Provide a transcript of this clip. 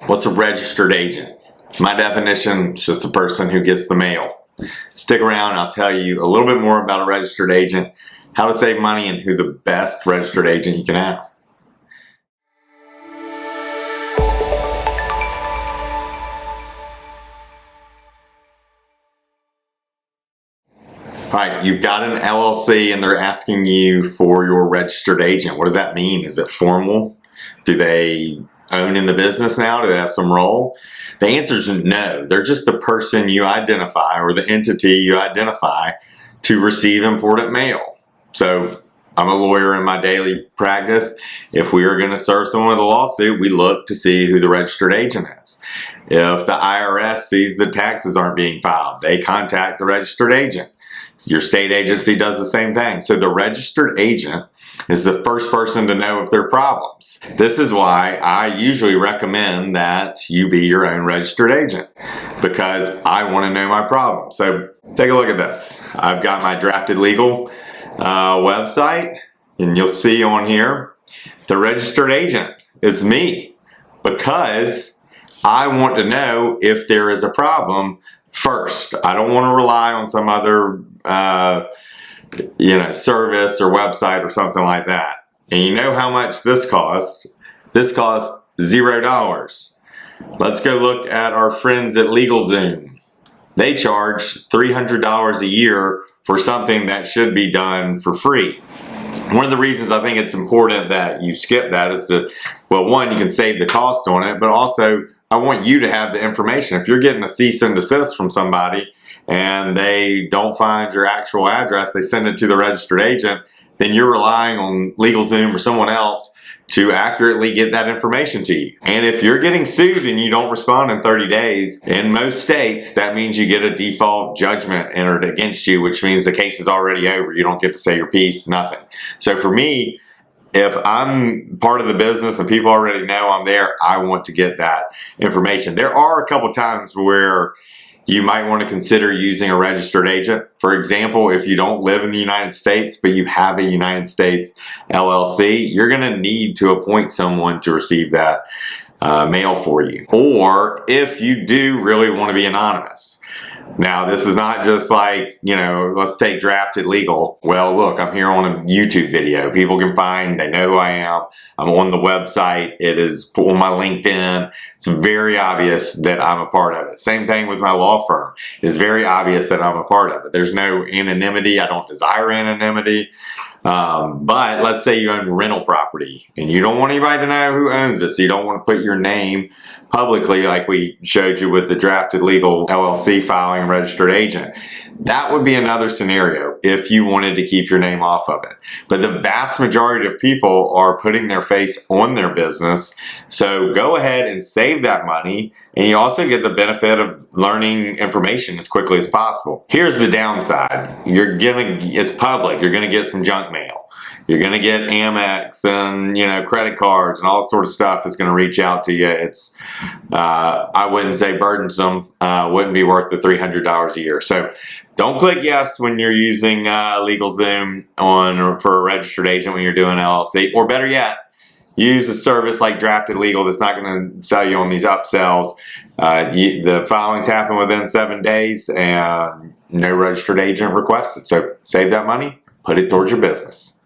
What's a registered agent? My definition is just a person who gets the mail. Stick around, I'll tell you a little bit more about a registered agent, how to save money, and who the best registered agent you can have. All right, you've got an LLC and they're asking you for your registered agent. What does that mean? Is it formal? Do they own in the business now? Do they have some role? The answer is no. They're just the person you identify or the entity you identify to receive important mail. So I'm a lawyer in my daily practice. If we are going to serve someone with a lawsuit, we look to see who the registered agent is. If the IRS sees that taxes aren't being filed, they contact the registered agent. Your state agency does the same thing. So the registered agent is the first person to know if there are problems. This is why I usually recommend that you be your own registered agent, because I want to know my problems. So take a look at this. I've got my Drafted Legal website, and you'll see on here the registered agent. It's me, because I want to know if there is a problem first. I don't want to rely on some other service or website or something like that. And you know how much this costs? This costs $0. Let's go look at our friends at LegalZoom. They charge $300 a year for something that should be done for free. One of the reasons I think it's important that you skip that is to, well, one, you can save the cost on it, but also I want you to have the information. If you're getting a cease and desist from somebody and they don't find your actual address, they send it to the registered agent, then you're relying on LegalZoom or someone else to accurately get that information to you. And if you're getting sued and you don't respond in 30 days, in most states, that means you get a default judgment entered against you, which means the case is already over. You don't get to say your piece, nothing. So for me, if I'm part of the business and people already know I'm there, I want to get that information. There are a couple times where you might want to consider using a registered agent. For example, if you don't live in the United States, but you have a United States LLC, you're going to need to appoint someone to receive that mail for you. Or if you do really want to be anonymous. Now, this is not just like, let's take Drafted Legal. Well, look, I'm here on a YouTube video. People can find, they know who I am. I'm on the website. It is on my LinkedIn. It's very obvious that I'm a part of it. Same thing with my law firm. It's very obvious that I'm a part of it. There's no anonymity. I don't desire anonymity. But let's say you own rental property and you don't want anybody to know who owns it. So you don't want to put your name publicly like we showed you with the Drafted Legal LLC filing registered agent. That would be another scenario if you wanted to keep your name off of it. But the vast majority of people are putting their face on their business. So go ahead and save that money, and you also get the benefit of learning information as quickly as possible. Here's the downside. It's public. You're gonna get some junk mail. You're gonna get Amex and credit cards and all sorts of stuff is gonna reach out to you. It's I wouldn't say burdensome. Wouldn't be worth the $300 a year. So don't click yes when you're using LegalZoom for a registered agent when you're doing LLC. Or better yet, use a service like Drafted Legal that's not going to sell you on these upsells. The filings happen within 7 days and no registered agent requested. So save that money, put it towards your business.